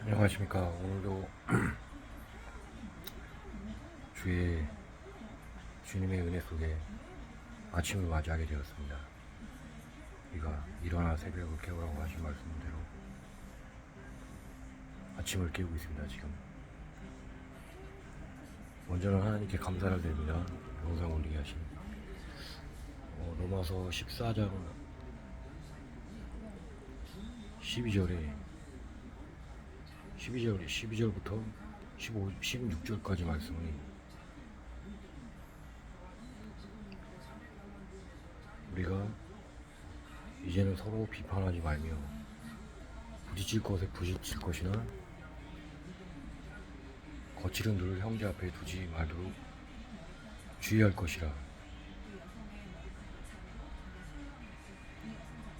안녕하십니까. 오늘도 주의 주님의 은혜 속에 아침을 맞이하게 되었습니다. 우리가 일어나 새벽을 깨우라고 하신 말씀대로 아침을 깨우고 있습니다. 지금 먼저는 하나님께 감사를 드립니다. 영상 올리게 하신 로마서 14장 12절부터 16절까지 말씀이 우리가 이제는 서로 비판하지 말며 부딪힐 것에 부딪힐 것이나 거칠은 눈을 형제 앞에 두지 말도록 주의할 것이라.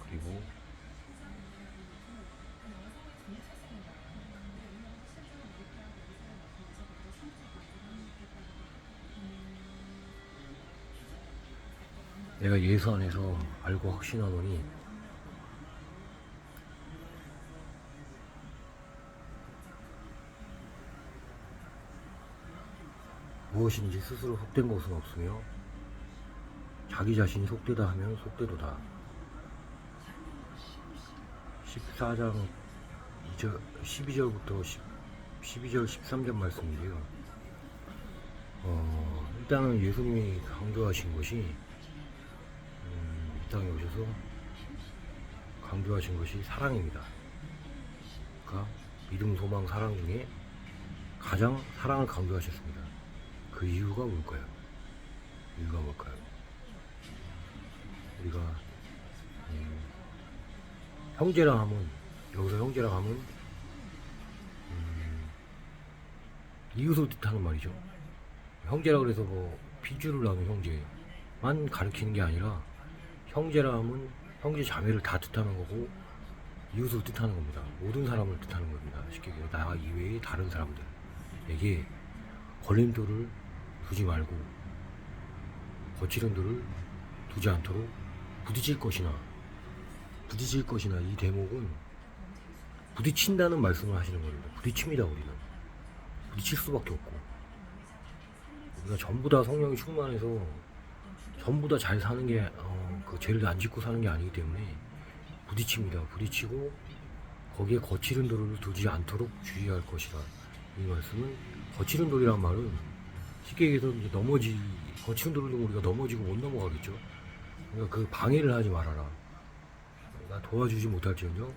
그리고 내가 예수 안에서 알고 확신하노니 무엇인지 스스로 속된 것은 없으며 자기 자신이 속되다 하면 속되도다. 14장 12절부터 12절 13절 말씀인데요. 일단은 예수님이 강조하신 것이 이 땅에 오셔서 강조하신 것이 사랑입니다. 그러니까 믿음, 소망, 사랑 중에 가장 사랑을 강조하셨습니다. 그 이유가 뭘까요? 우리가 형제랑 하면, 여기서 형제랑 하면 이웃을 뜻하는 말이죠. 형제라 그래서 뭐 피줄을 나눈 형제만 가리키는 게 아니라 형제라 하면 형제 자매를 다 뜻하는 거고 이웃을 뜻하는 겁니다. 모든 사람을 뜻하는 겁니다. 쉽게 얘기해 나 이외의 다른 사람들에게 걸림돌을 두지 말고 거칠은 돌을 두지 않도록 부딪힐 것이나 이 대목은 부딪힌다는 말씀을 하시는 겁니다. 부딪힙니다. 우리는 부딪힐 수밖에 없고, 우리가 전부 다 성령이 충만해서 전부 다 잘 사는 게 그 죄를 안 짓고 사는 게 아니기 때문에 부딪힙니다. 부딪히고 거기에 거칠은 돌을 두지 않도록 주의할 것이라. 이 말씀은 거칠은 돌이란 말은 쉽게 얘기해서 이제 거칠은 돌을 두면 우리가 넘어지고 못 넘어가겠죠. 그러니까 그 방해를 하지 말아라. 나 도와주지 못할지언정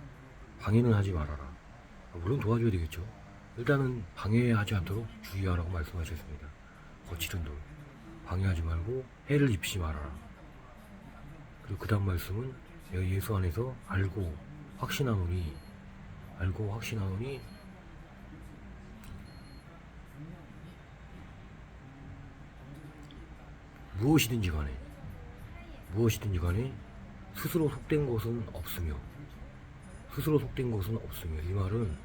방해는 하지 말아라. 물론 도와줘야 되겠죠. 일단은 방해하지 않도록 주의하라고 말씀하셨습니다. 거칠은 돌 방해하지 말고 해를 입히지 말아라. 그리고 그 다음 말씀은 내가 예수 안에서 알고 확신하노니 무엇이든지 간에 스스로 속된 것은 없으며 이 말은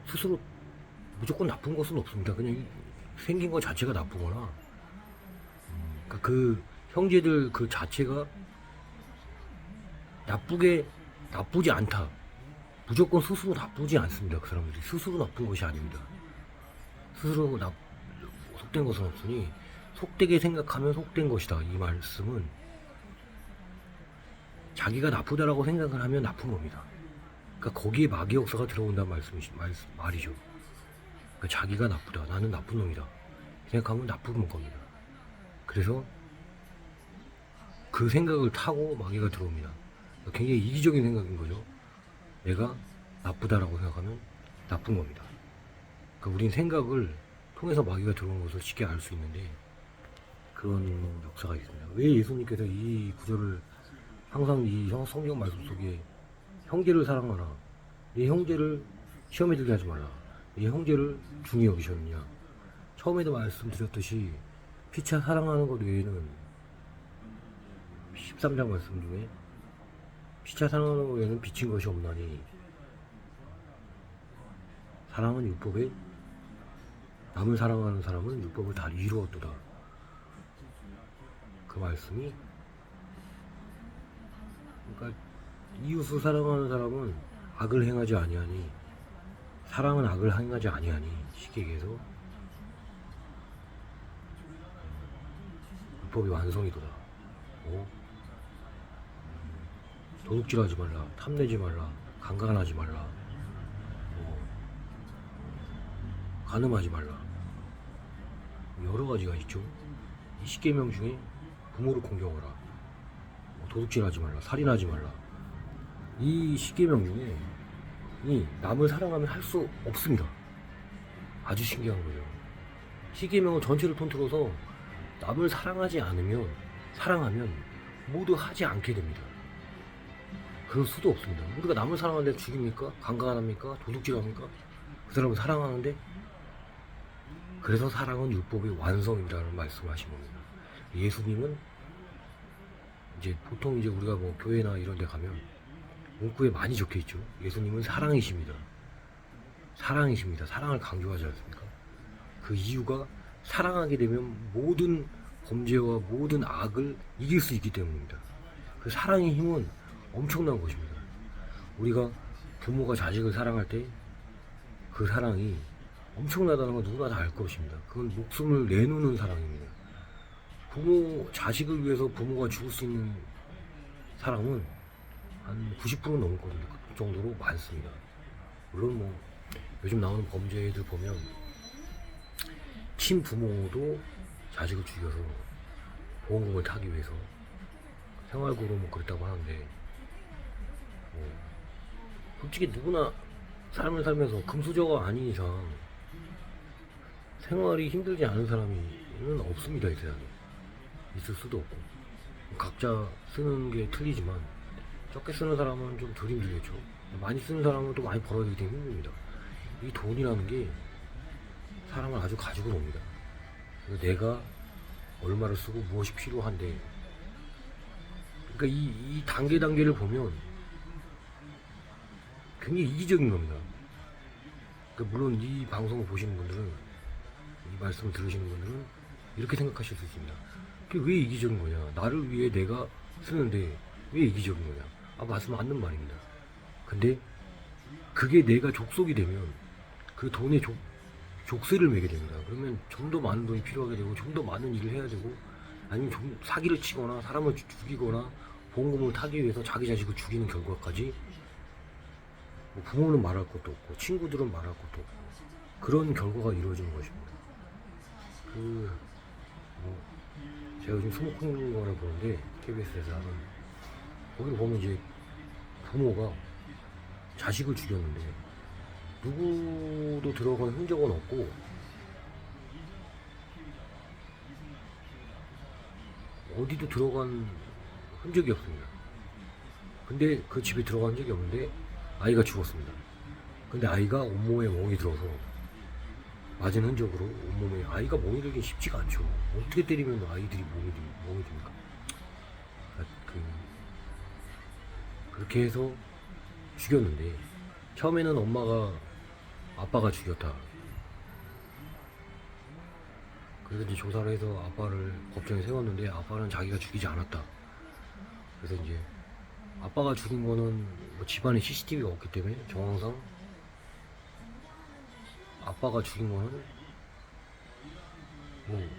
스스로 무조건 나쁜 것은 없습니다. 그냥 생긴 것 자체가 나쁘거나 그러니까 그 형제들 그 자체가 나쁘지 않다. 무조건 스스로 나쁘지 않습니다. 그 사람들이 스스로 나쁜 것이 아닙니다. 스스로 속된 것은 없으니 속되게 생각하면 속된 것이다. 이 말씀은 자기가 나쁘다라고 생각을 하면 나쁜 겁니다. 그러니까 거기에 마귀 역사가 들어온다는 말이죠. 그러니까 자기가 나쁘다. 나는 나쁜 놈이다. 생각하면 나쁜 겁니다. 그래서 그 생각을 타고 마귀가 들어옵니다. 그러니까 굉장히 이기적인 생각인 거죠. 내가 나쁘다라고 생각하면 나쁜 겁니다. 그러니까 우린 생각을 통해서 마귀가 들어오는 것을 쉽게 알 수 있는데 그런 역사가 있습니다. 왜 예수님께서 이 구절을 항상 이 성경 말씀 속에 형제를 사랑하라, 내 형제를 시험에 들게 하지 말라, 내 형제를 중히 여기셨느냐. 처음에도 말씀드렸듯이 피차 사랑하는 것 외에는 13장 말씀 중에 피차 사랑하는 것 외에는 비친 것이 없나니 사랑은 율법에 남을 사랑하는 사람은 율법을 다 이루었도다. 그 말씀이 그러니까 이웃을 사랑하는 사람은 악을 행하지 아니하니 사랑은 악을 행하지 아니하니 쉽게 얘기해서 율법의 완성이도다. 도둑질하지 말라, 탐내지 말라, 강간하지 말라, 간음하지 말라. 여러 가지가 있죠. 이 10계명 중에 부모를 공경하라, 도둑질하지 말라, 살인하지 말라. 이 10계명 중에 이 남을 사랑하면 할 수 없습니다. 아주 신기한 거죠. 10계명을 전체를 통틀어서 남을 사랑하면 모두 하지 않게 됩니다. 그럴 수도 없습니다. 우리가 남을 사랑하는데 죽입니까? 강간합니까? 도둑질합니까? 그 사람을 사랑하는데, 그래서 사랑은 율법의 완성이라는 말씀을 하신 겁니다. 예수님은 이제 보통 이제 우리가 뭐 교회나 이런 데 가면 문구에 많이 적혀 있죠. 예수님은 사랑이십니다. 사랑이십니다. 사랑을 강조하지 않습니까? 그 이유가 사랑하게 되면 모든 범죄와 모든 악을 이길 수 있기 때문입니다. 그 사랑의 힘은 엄청난 것입니다. 우리가 부모가 자식을 사랑할 때 그 사랑이 엄청나다는 건 누구나 다 알 것입니다. 그건 목숨을 내놓는 사랑입니다. 자식을 위해서 부모가 죽을 수 있는 사랑은 한 90%는 넘거든요. 그 정도로 많습니다. 물론 뭐 요즘 나오는 범죄들 보면 친부모도 자식을 죽여서 보험금을 타기 위해서 생활고로 뭐 그랬다고 하는데, 솔직히 누구나 삶을 살면서 금수저가 아닌 이상 생활이 힘들지 않은 사람은 없습니다. 이 세상에 있을 수도 없고, 각자 쓰는 게 틀리지만 적게 쓰는 사람은 좀 덜 힘들겠죠. 많이 쓰는 사람은 또 많이 벌어야 되기 때문에 힘듭니다. 이 돈이라는 게 사람을 아주 가지고 놉니다. 그래서 내가 얼마를 쓰고 무엇이 필요한데, 그러니까 이 단계를 보면 굉장히 이기적인 겁니다. 그러니까 물론 이 방송을 보시는 분들은, 이 말씀을 들으시는 분들은 이렇게 생각하실 수 있습니다. 그게 왜 이기적인 거냐? 나를 위해 내가 쓰는데 왜 이기적인 거냐? 말씀 맞는 말입니다. 근데 그게 내가 족속이 되면 그 돈에 족쇄를 매게 됩니다. 그러면 좀 더 많은 돈이 필요하게 되고, 좀 더 많은 일을 해야 되고, 아니면 좀 사기를 치거나 사람을 죽이거나 보험금을 타기 위해서 자기 자식을 죽이는 결과까지, 뭐 부모는 말할 것도 없고 친구들은 말할 것도 없고 그런 결과가 이루어지는 것입니다. 제가 요즘 스모킹건을 보는데 KBS에서 하는, 거기를 보면 이제 부모가 자식을 죽였는데 누구도 들어간 흔적은 없고, 어디도 들어간 흔적이 없습니다. 근데 그 집에 들어간 적이 없는데 아이가 죽었습니다. 근데 아이가 온몸에 멍이 들어서 맞은 흔적으로 온몸에, 아이가 멍이 들긴 쉽지가 않죠. 어떻게 때리면 아이들이 멍이 듭니까? 그렇게 해서 죽였는데, 처음에는 아빠가 죽였다. 그래서 이제 조사를 해서 아빠를 법정에 세웠는데, 아빠는 자기가 죽이지 않았다. 그래서 이제 아빠가 죽인 거는 뭐 집안에 CCTV가 없기 때문에 정황상 아빠가 죽인 거는 뭐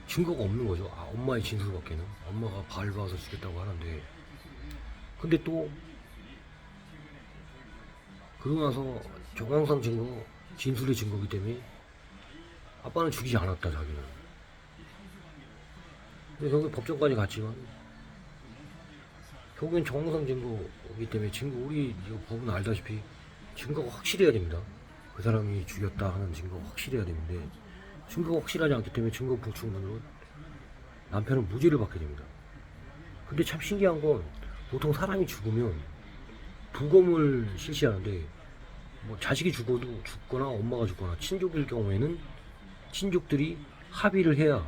증거가 없는 거죠. 엄마의 진술밖에는. 엄마가 밟아서 죽였다고 하는데, 근데 또 그러고 나서 정황상 증거, 진술의 증거이기 때문에 아빠는 죽이지 않았다, 자기는. 근데 결국 법정까지 갔지만 결국엔 정황상 증거이기 때문에 우리 법은 알다시피 증거가 확실해야 됩니다. 그 사람이 죽였다 하는 증거가 확실해야 되는데, 증거가 확실하지 않기 때문에 증거 불충분으로 남편은 무죄를 받게 됩니다. 근데 참 신기한 건, 보통 사람이 죽으면 부검을 실시하는데, 뭐 자식이 죽거나 엄마가 죽거나 친족일 경우에는 친족들이 합의를 해야,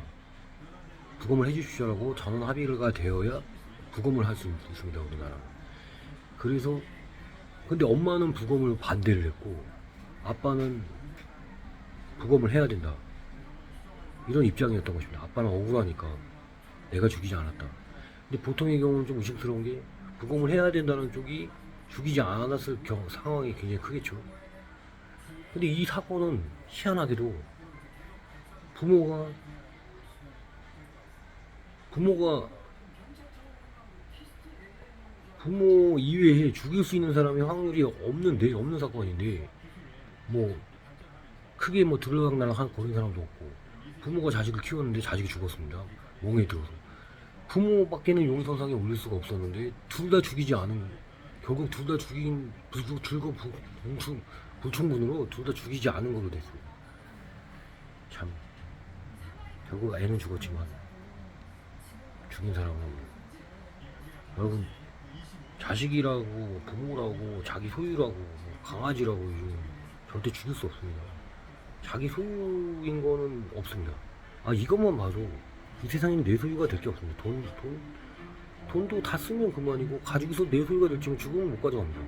부검을 해주시라고 전원 합의가 되어야 부검을 할 수 있습니다, 우리나라. 그래서 근데 엄마는 부검을 반대를 했고 아빠는 부검을 해야 된다, 이런 입장이었던 것입니다. 아빠는 억울하니까 내가 죽이지 않았다. 근데 보통의 경우는 좀 의심스러운 게, 부검을 해야 된다는 쪽이 죽이지 않았을 상황이 굉장히 크겠죠. 근데 이 사건은 희한하게도 부모가 부모 이외에 죽일 수 있는 사람의 확률이 없는 사건인데, 뭐 크게 뭐 들락날락 거린 사람도 없고, 부모가 자식을 키웠는데 자식이 죽었습니다. 몽에 들어서. 부모밖에는 용선상에 올릴 수가 없었는데 둘 다 죽이지 않은, 결국 둘 다 죽인 불충분으로 둘 다 죽이지 않은 걸로 됐어요. 참, 결국 애는 죽었지만 죽인 사람은, 여러분, 자식이라고 부모라고 자기 소유라고 뭐 강아지라고 이런 절대 죽일 수 없습니다. 자기 소유인 거는 없습니다. 아, 이것만 봐도 이 세상에는 내 소유가 될 게 없습니다. 돈도 다 쓰면 그만이고, 가지고서 내 소유가 될지는 죽으면 못 가져갑니다.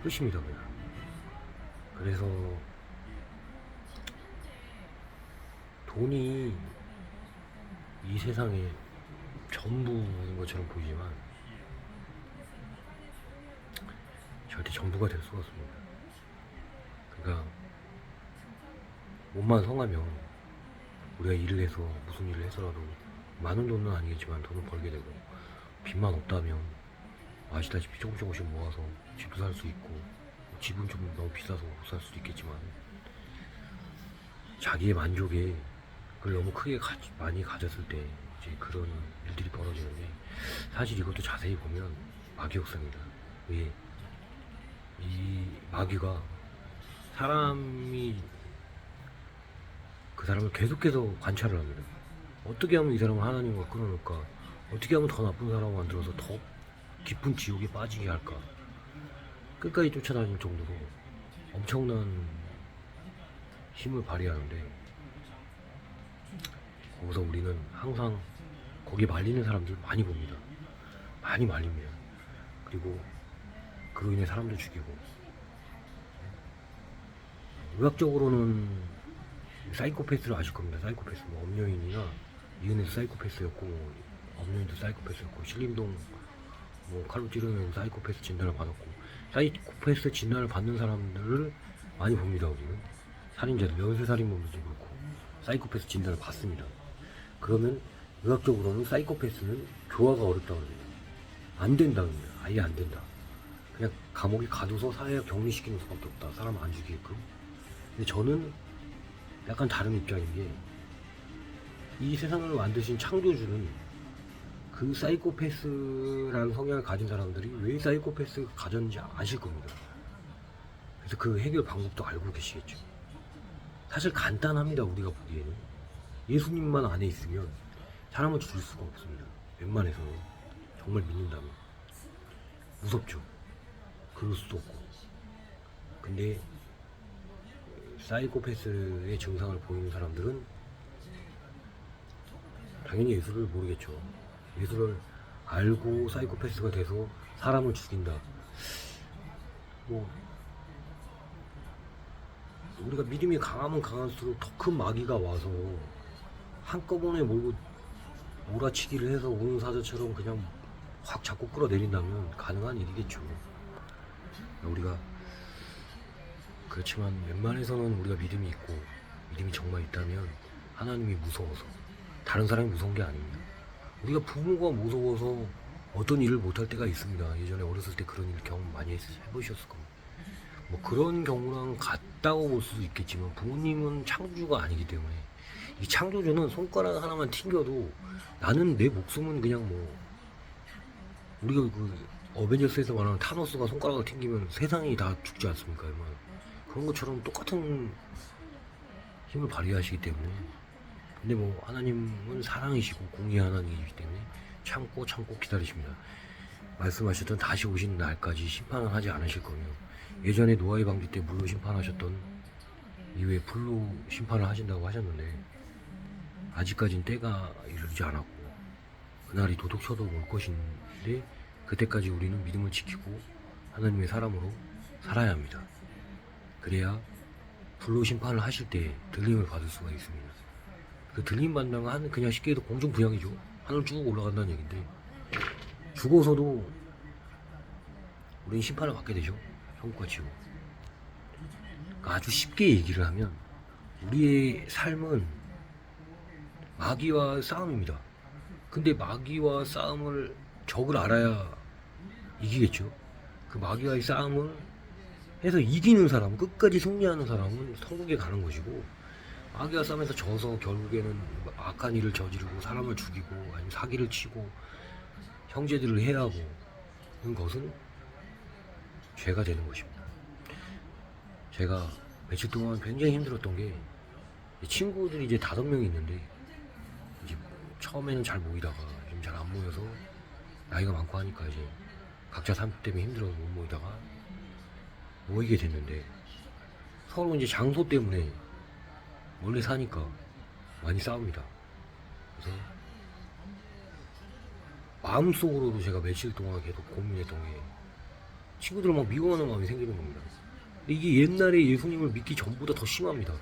끝입니다, 그냥. 그래서 돈이 이 세상의 전부인 것처럼 보이지만 절대 전부가 될 수가 없습니다. 그러니까 몸만 성하면 우리가 일을 해서 무슨 일을 해서라도 많은 돈은 아니겠지만 돈을 벌게 되고, 빚만 없다면 아시다시피 조금씩 모아서 집도 살 수 있고, 집은 좀 너무 비싸서 못 살 수도 있겠지만 자기의 만족에 그걸 너무 크게 많이 가졌을 때 이제 그런 일들이 벌어지는데, 사실 이것도 자세히 보면 마귀역사입니다. 왜? 이 마귀가 사람이 그 사람을 계속해서 관찰을 합니다. 어떻게 하면 이 사람을 하나님과 끊어놓을까? 어떻게 하면 더 나쁜 사람을 만들어서 더 깊은 지옥에 빠지게 할까? 끝까지 쫓아다닐 정도로 엄청난 힘을 발휘하는데, 거기서 우리는 항상 거기에 말리는 사람들 많이 봅니다. 많이 말립니다. 그리고 그로 인해 사람도 죽이고, 의학적으로는 사이코패스를 아실 겁니다. 사이코패스, 뭐 엄여인이나 이은혜도 사이코패스였고, 뭐 엄여인도 사이코패스였고, 신림동 뭐 칼로 찌르는 사이코패스 진단을 받았고, 사이코패스 진단을 받는 사람들을 많이 봅니다. 우리는 살인자들, 연쇄살인범들도 그렇고 사이코패스 진단을 받습니다. 그러면 의학적으로는 사이코패스는 교화가 어렵다고 합니다. 안 된다고 합니다. 아예 안 된다. 그냥 감옥에 가둬서 사회에 격리시키는 수밖에 없다. 사람 안 죽이게끔. 근데 저는 약간 다른 입장인 게, 이 세상을 만드신 창조주는 그 사이코패스라는 성향을 가진 사람들이 왜 사이코패스를 가졌는지 아실 겁니다. 그래서 그 해결 방법도 알고 계시겠죠. 사실 간단합니다. 우리가 보기에는 예수님만 안에 있으면 사람을 죽일 수가 없습니다. 웬만해서는, 정말 믿는다면. 무섭죠. 그럴 수도 없고. 근데 사이코패스의 증상을 보이는 사람들은 당연히 예수를 모르겠죠. 예수를 알고 사이코패스가 돼서 사람을 죽인다. 뭐 우리가 믿음이 강하면 강할수록 더 큰 마귀가 와서 한꺼번에 몰아치기를 해서 오는 사자처럼 그냥 확 잡고 끌어내린다면 가능한 일이겠죠. 우리가 그렇지만 웬만해서는 우리가 믿음이 있고, 믿음이 정말 있다면 하나님이 무서워서, 다른 사람이 무서운 게 아닙니다. 우리가 부모가 무서워서 어떤 일을 못할 때가 있습니다. 예전에 어렸을 때 그런 일 경험 많이 해보셨을 겁니다. 뭐 그런 경우랑 같다고 볼 수도 있겠지만, 부모님은 창조주가 아니기 때문에, 이 창조주는 손가락 하나만 튕겨도, 나는 내 목숨은 그냥 뭐, 우리가 그 어벤져스에서 말하는 타노스가 손가락을 튕기면 세상이 다 죽지 않습니까? 그런 것처럼 똑같은 힘을 발휘하시기 때문에. 근데 뭐 하나님은 사랑이시고 공의 하나님이기 때문에 참고 기다리십니다. 말씀하셨던 다시 오시는 날까지 심판을 하지 않으실 거며, 예전에 노아의 방주 때 물로 심판하셨던 이후에 불로 심판을 하신다고 하셨는데, 아직까지는 때가 이르지 않았고 그날이 도둑쳐도 올 것인데, 그때까지 우리는 믿음을 지키고 하나님의 사람으로 살아야 합니다. 그래야 불로 심판을 하실 때 들림을 받을 수가 있습니다. 그 들림 받는 건 그냥 쉽게 해도 공중부양이죠. 하늘 쭉 올라간다는 얘기인데, 죽어서도 우리는 심판을 받게 되죠. 천국과 지옥. 그러니까 아주 쉽게 얘기를 하면 우리의 삶은 마귀와 싸움입니다. 근데 마귀와 싸움을 적을 알아야 이기겠죠. 그 마귀와의 싸움을 해서 이기는 사람, 끝까지 승리하는 사람은 천국에 가는 것이고, 마귀와 싸움에서 져서 결국에는 악한 일을 저지르고 사람을 죽이고 아니면 사기를 치고 형제들을 해하고 하는 것은 죄가 되는 것입니다. 제가 며칠 동안 굉장히 힘들었던 게, 친구들이 이제 5명이 있는데 이제 처음에는 잘 모이다가 좀 잘 안 모여서 나이가 많고 하니까 이제 각자 삶 때문에 힘들어서 못 모이다가 모이게 됐는데, 서로 이제 장소 때문에 원래 사니까 많이 싸웁니다. 그래서 마음속으로도 제가 며칠 동안 계속 고민했던 게, 친구들을 막 미워하는 마음이 생기는 겁니다. 근데 이게 옛날에 예수님을 믿기 전보다 더 심합니다.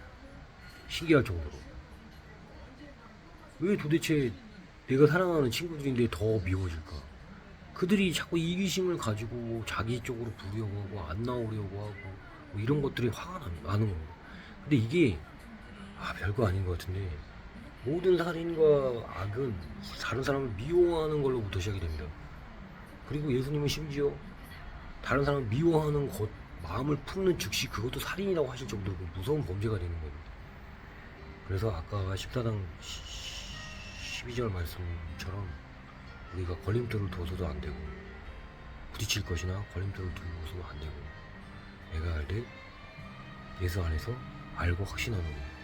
신기할 정도로. 왜 도대체 내가 사랑하는 친구들인데 더 미워질까? 그들이 자꾸 이기심을 가지고 자기 쪽으로 부르려고 하고 안 나오려고 하고 뭐 이런 것들이 화가 나는 겁니다. 근데 이게 별거 아닌 것 같은데, 모든 살인과 악은 다른 사람을 미워하는 걸로부터 시작이 됩니다. 그리고 예수님은 심지어 다른 사람을 미워하는 것, 마음을 품는 즉시 그것도 살인이라고 하실 정도로 무서운 범죄가 되는 겁니다. 그래서 아까 14장 12절 말씀처럼 우리가 걸림돌을 둬서도 안 되고, 부딪힐 것이나 걸림돌을 두고서도 안 되고, 내가 알되 예수 안에서 알고 확신하는 것.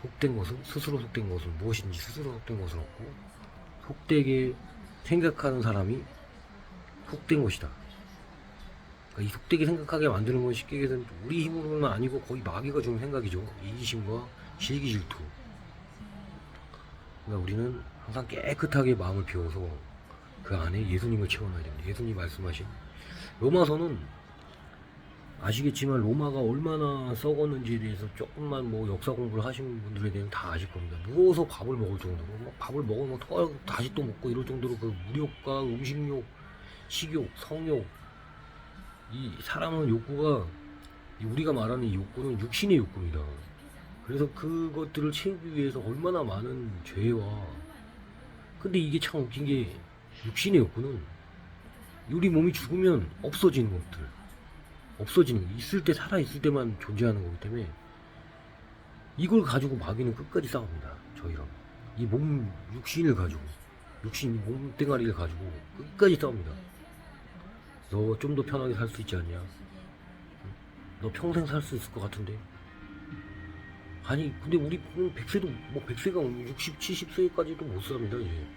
속된 것은, 스스로 속된 것은 무엇인지 스스로 속된 것을 얻고, 속되게 생각하는 사람이 속된 것이다. 그러니까 이 속되게 생각하게 만드는 건 쉽게 얘기해서 우리 힘으로는 아니고 거의 마귀가 주는 생각이죠. 이기심과 실기 질투. 그러니까 우리는 항상 깨끗하게 마음을 비워서 그 안에 예수님을 채워놔야 됩니다. 예수님 말씀하신 로마서는, 아시겠지만 로마가 얼마나 썩었는지에 대해서 조금만 뭐 역사 공부를 하신 분들에 대해서는 다 아실 겁니다. 누워서 밥을 먹을 정도로, 막 밥을 먹으면 다시 또 먹고 이럴 정도로 그 무력과 음식욕, 식욕, 성욕, 이 사람은 욕구가, 우리가 말하는 이 욕구는 육신의 욕구입니다. 그래서 그것들을 채우기 위해서 얼마나 많은 죄와, 근데 이게 참 웃긴 게, 육신의 욕구는 우리 몸이 죽으면 없어지는 것들, 없어지는 거, 있을 때, 살아있을 때만 존재하는 거기 때문에 이걸 가지고 마귀는 끝까지 싸웁니다. 저희랑 이 몸, 육신을 가지고, 육신 몸뚱아리를 가지고 끝까지 싸웁니다. 너 좀 더 편하게 살 수 있지 않냐? 너 평생 살 수 있을 것 같은데? 아니 근데 우리 100세도 뭐 100세가 60, 70세까지도 못 삽니다. 이제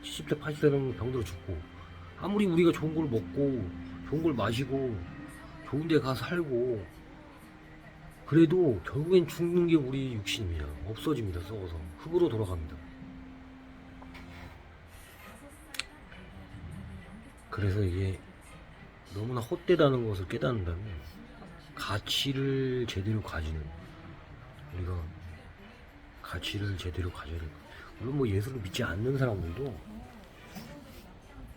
70세, 80세는 병들어 죽고, 아무리 우리가 좋은 걸 먹고 좋은 걸 마시고 좋은 데 가서 살고 그래도 결국엔 죽는 게 우리 육신입니다. 없어집니다. 썩어서 흙으로 돌아갑니다. 그래서 이게 너무나 헛되다는 것을 깨닫는다면, 가치를 제대로 가지는, 우리가 가치를 제대로 가져야 됩니다. 물론 뭐 예수를 믿지 않는 사람들도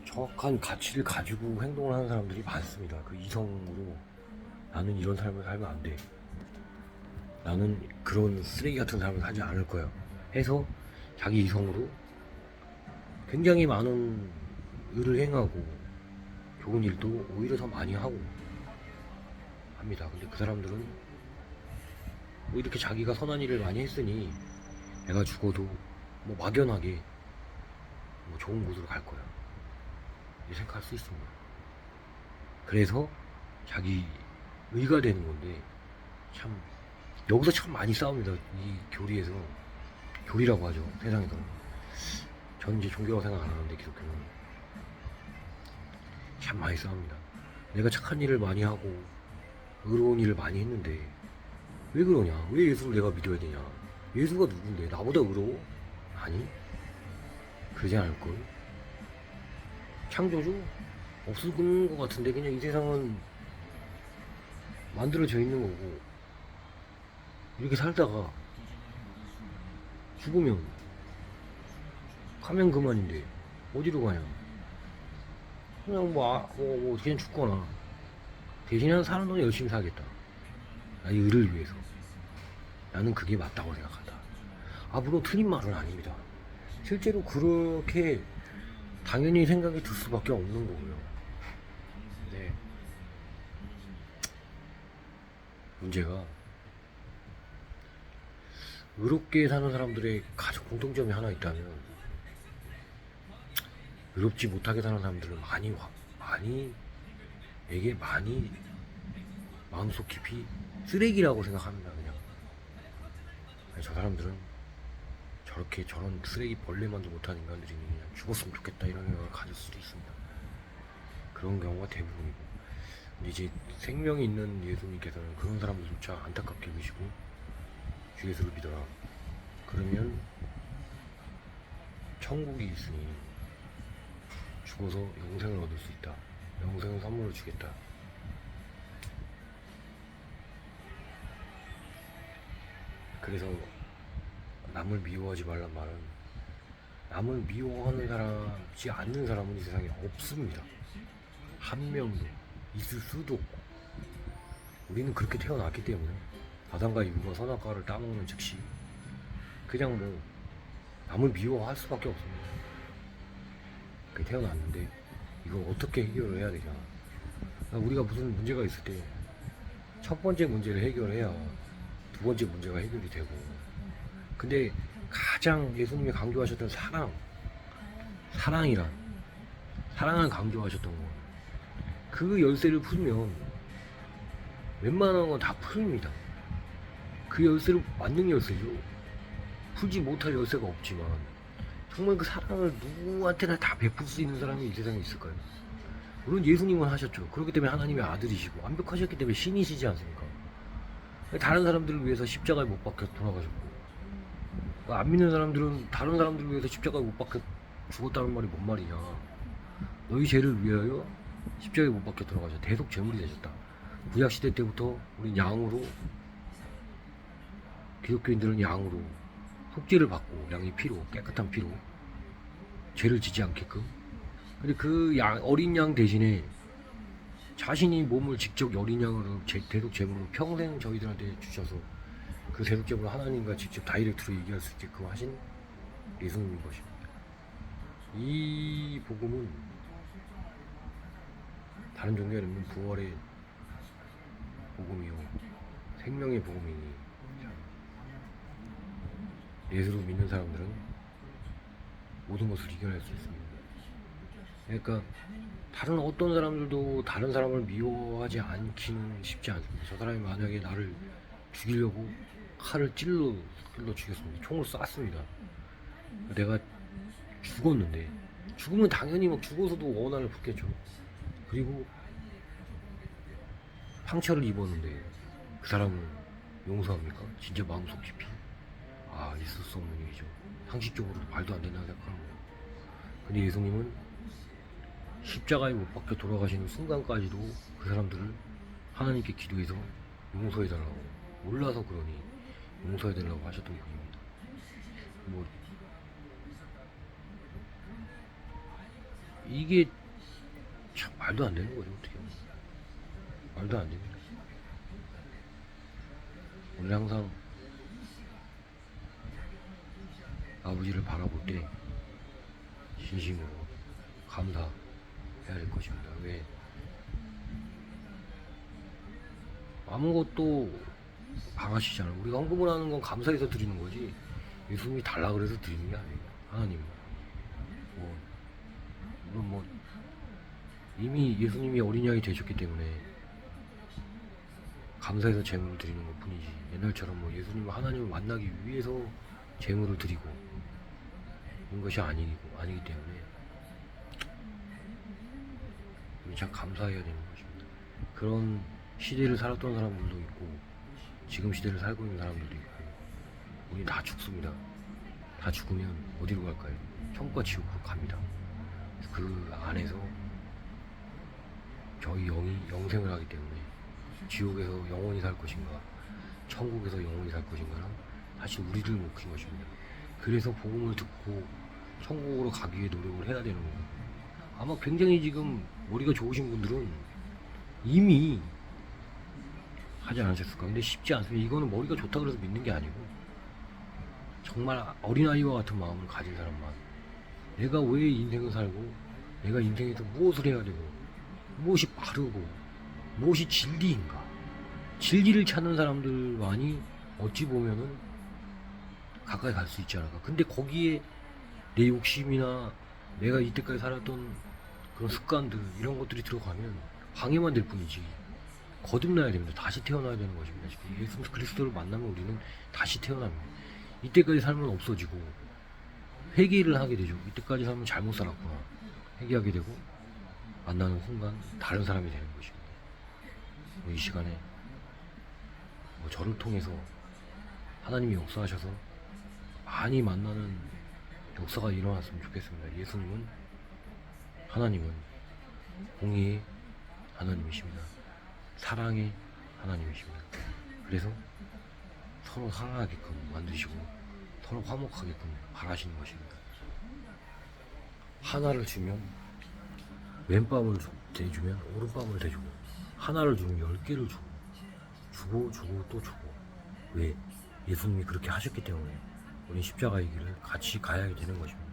정확한 가치를 가지고 행동을 하는 사람들이 많습니다. 그 이성으로 나는 이런 삶을 살면 안 돼, 나는 그런 쓰레기 같은 삶을 살지 않을 거야 해서 자기 이성으로 굉장히 많은 일을 행하고 좋은 일도 오히려 더 많이 하고 합니다. 근데 그 사람들은 뭐 이렇게 자기가 선한 일을 많이 했으니 내가 죽어도 뭐 막연하게 뭐 좋은 곳으로 갈 거야 이렇게 생각할 수 있습니다. 그래서 자기 의가 되는 건데, 참 여기서 참 많이 싸웁니다. 이 교리에서, 교리라고 하죠, 세상에서는. 저는 이제 종교라고 생각 안 하는데 기독교는 참 많이 싸웁니다. 내가 착한 일을 많이 하고 의로운 일을 많이 했는데 왜 그러냐? 왜 예수를 내가 믿어야 되냐? 예수가 누군데? 나보다 의로워? 아니, 그러지 않을걸? 창조주? 없을 것 같은데 그냥 이 세상은 만들어져 있는 거고, 이렇게 살다가 죽으면 가면 그만인데 어디로 가냐? 그냥 뭐 그냥 죽거나 대신에 사는 동안 열심히 살겠다. 나의 의를 위해서. 나는 그게 맞다고 생각한다. 물론 틀린 말은 아닙니다. 실제로 그렇게 당연히 생각이 들 수밖에 없는 거고요. 네. 문제가 의롭게 사는 사람들의 가장 공통점이 하나 있다면 의롭지 못하게 사는 사람들은 많이 마음속 깊이 쓰레기라고 생각합니다. 그냥 아니, 저 사람들은 저런 쓰레기 벌레만도 못하는 인간들이 그냥 죽었으면 좋겠다 이런 생각을 가질 수도 있습니다. 그런 경우가 대부분이고, 근데 이제 생명이 있는 예수님께서는 그런 사람들조차 안타깝게 여기시고 주 예수를 믿어라. 그러면 천국이 있으니 죽어서 영생을 얻을 수 있다. 영생을 선물로 주겠다. 그래서 남을 미워하지 말란 말은, 남을 미워하는 사람지 않는 사람은 이 세상에 없습니다. 한 명도 있을 수도 없고, 우리는 그렇게 태어났기 때문에 아담과 이브가 선악과를 따먹는 즉시 그냥 뭐 남을 미워할 수밖에 없습니다. 그렇게 태어났는데 이걸 어떻게 해결을 해야 되냐. 우리가 무슨 문제가 있을 때 첫 번째 문제를 해결해야 두 번째 문제가 해결이 되고, 근데 가장 예수님이 강조하셨던 사랑을 강조하셨던 거, 그 열쇠를 풀면 웬만한 건 다 풀립니다. 그 열쇠를 만능 열쇠죠. 풀지 못할 열쇠가 없지만 정말 그 사랑을 누구한테나 다 베풀 수 있는 사람이 이 세상에 있을까요? 물론 예수님은 하셨죠. 그렇기 때문에 하나님의 아들이시고 완벽하셨기 때문에 신이시지 않습니까? 다른 사람들을 위해서 십자가에 못 박혀 돌아가셨고, 안 믿는 사람들은 다른 사람들을 위해서 십자가에 못 박혀 죽었다는 말이 뭔 말이냐. 너희 죄를 위하여 십자가에 못 박혀 돌아가셨다. 대속 제물이 되셨다. 구약시대 때부터 우리 양으로, 기독교인들은 양으로 속죄를 받고, 양의 피로, 깨끗한 피로 죄를 지지 않게끔. 근데 그 어린 양 대신에 자신이 몸을 직접 어린 양으로 대속 제물로 평생 저희들한테 주셔서 그 대속 제물을 하나님과 직접 다이렉트로 얘기할 수 있게끔 하신 예수님인 것입니다. 이 복음은 다른 종교에 없는 부활의 복음이요, 생명의 복음이니 예수를 믿는 사람들은 모든 것을 이겨낼 수 있습니다. 그러니까 다른 어떤 사람들도 다른 사람을 미워하지 않기는 쉽지 않습니다. 저 사람이 만약에 나를 죽이려고 칼을 찔러 죽였습니다. 총을 쐈습니다. 내가 죽었는데, 죽으면 당연히 막 죽어서도 원한을 품겠죠. 그리고 상처를 입었는데 그 사람을 용서합니까? 진짜 마음속 깊이 있을 수 없는 일이죠. 상식적으로도 말도 안 된다고 생각하는 거예요. 근데 예수님은 십자가에 못 박혀 돌아가시는 순간까지도 그 사람들을 하나님께 기도해서 용서해달라고, 몰라서 그러니 용서해달라고 하셨던 분입니다. 뭐 이게 참 말도 안 되는 거죠. 어떻게 말도 안 됩니다. 우리 항상 아버지를 바라볼 때 진심으로 감사해야 될 것입니다. 왜? 아무것도 바라시잖아요. 우리가 헌금을 하는 건 감사해서 드리는 거지, 예수님이 달라 그래서 드리는 게 아니에요. 하나님 물론 이미 예수님이 어린 양이 되셨기 때문에 감사해서 제물을 드리는 것 뿐이지, 옛날처럼 예수님을, 하나님을 만나기 위해서 제물을 드리고 이런 것이 아니기 때문에 우리 참 감사해야 되는 것입니다. 그런 시대를 살았던 사람들도 있고 지금 시대를 살고 있는 사람들도 있고, 우리 다 죽습니다. 다 죽으면 어디로 갈까요? 천국과 지옥으로 갑니다. 그 안에서 저희 영이 영생을 하기 때문에 지옥에서 영원히 살 것인가, 천국에서 영원히 살 것인가는 사실 우리들 몫인 것입니다. 그래서 복음을 듣고 천국으로 가기 위해 노력을 해야 되는 거고, 아마 굉장히 지금 머리가 좋으신 분들은 이미 하지 않으셨을까. 근데 쉽지 않습니다. 이거는 머리가 좋다 그래서 믿는 게 아니고 정말 어린아이와 같은 마음을 가진 사람만, 내가 왜 인생을 살고 내가 인생에서 무엇을 해야 되고 무엇이 바르고 무엇이 진리인가, 진리를 찾는 사람들만이 어찌 보면은 가까이 갈 수 있지 않을까. 근데 거기에 내 욕심이나 내가 이때까지 살았던 그런 습관들 이런 것들이 들어가면 방해만 될 뿐이지 거듭나야 됩니다. 다시 태어나야 되는 것입니다. 지금 예수 그리스도를 만나면 우리는 다시 태어납니다. 이때까지 삶은 없어지고 회개를 하게 되죠. 이때까지 삶은 잘못 살았구나 회개하게 되고 만나는 순간 다른 사람이 되는 것입니다. 이 시간에 저를 통해서 하나님이 역사하셔서 많이 만나는 역사가 일어났으면 좋겠습니다. 예수님은, 하나님은 공의의 하나님이십니다. 사랑의 하나님이십니다. 그래서 서로 사랑하게끔 만드시고 서로 화목하게끔 바라시는 것입니다. 하나를 주면 왼뺨을 대주면 오른뺨을 대주고, 하나를 주면 10개를 주고 주고 또 주고. 왜? 예수님이 그렇게 하셨기 때문에 우리 십자가의 길을 같이 가야 되는 것입니다.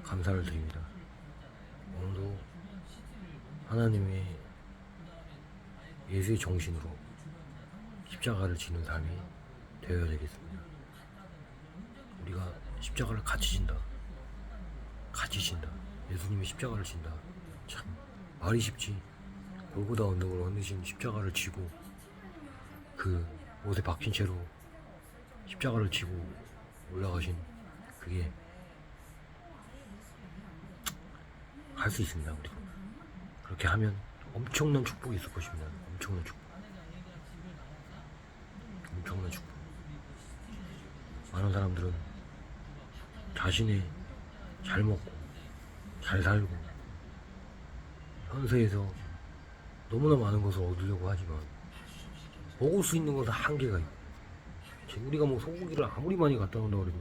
감사를 드립니다. 오늘도 하나님의 예수의 정신으로 십자가를 지는 삶이 되어야 되겠습니다. 우리가 십자가를 같이 진다. 같이 진다. 예수님이 십자가를 진다. 참 말이 쉽지. 골고다 언덕을 건너신 십자가를 지고 그 옷에 박힌 채로 십자가를 지고 올라가신, 그게 할 수 있습니다. 우리도 그렇게 하면 엄청난 축복이 있을 것입니다. 엄청난 축복. 엄청난 축복. 많은 사람들은 자신의 잘 먹고 잘 살고 현세에서 너무나 많은 것을 얻으려고 하지만 먹을 수 있는 것은 한계가 있고, 지금 우리가 뭐 소고기를 아무리 많이 갖다 놓는다고 해도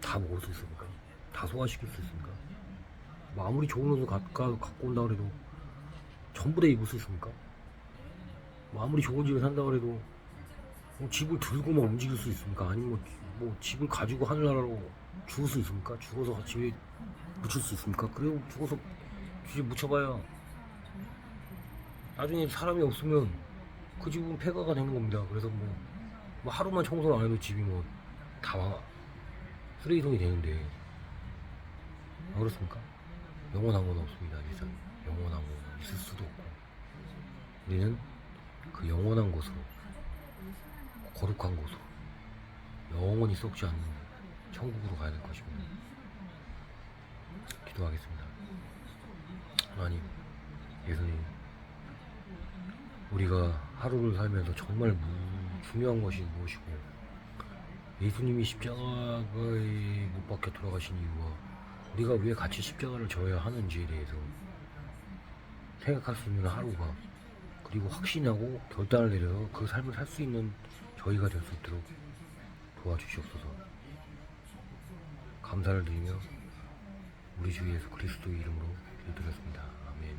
다 먹을 수 있습니까? 다 소화시킬 수 있습니까? 뭐 아무리 좋은 옷을 갖고 온다고 해도 전부 다 입을 수 있습니까? 뭐 아무리 좋은 집에 산다고 해도 뭐 집을 들고 막 움직일 수 있습니까? 아니면 뭐 집을 가지고 하늘나라로 죽을 수 있습니까? 죽어서 집에 묻힐 수 있습니까? 그리고 죽어서 집에 묻혀봐야 나중에 사람이 없으면 그 집은 폐가가 되는 겁니다. 그래서 뭐 하루만 청소를 안 해도 집이 뭐 다 쓰레기통이 되는데, 아, 그렇습니까? 영원한 건 없습니다. 세상에 영원한 건 있을 수도 없고, 우리는 그 영원한 곳으로, 거룩한 곳으로, 영원히 썩지 않는 천국으로 가야 될 것입니다. 기도하겠습니다. 하나님, 예수님, 우리가 하루를 살면서 정말 중요한 것이 무엇이고, 예수님이 십자가에 못 박혀 돌아가신 이유와 우리가 왜 같이 십자가를 져야 하는지에 대해서 생각할 수 있는 하루가, 그리고 확신하고 결단을 내려서 그 삶을 살 수 있는 저희가 될 수 있도록 도와주시옵소서. 감사를 드리며 우리 주 예수 그리스도의 이름으로 기도드렸습니다. 아멘.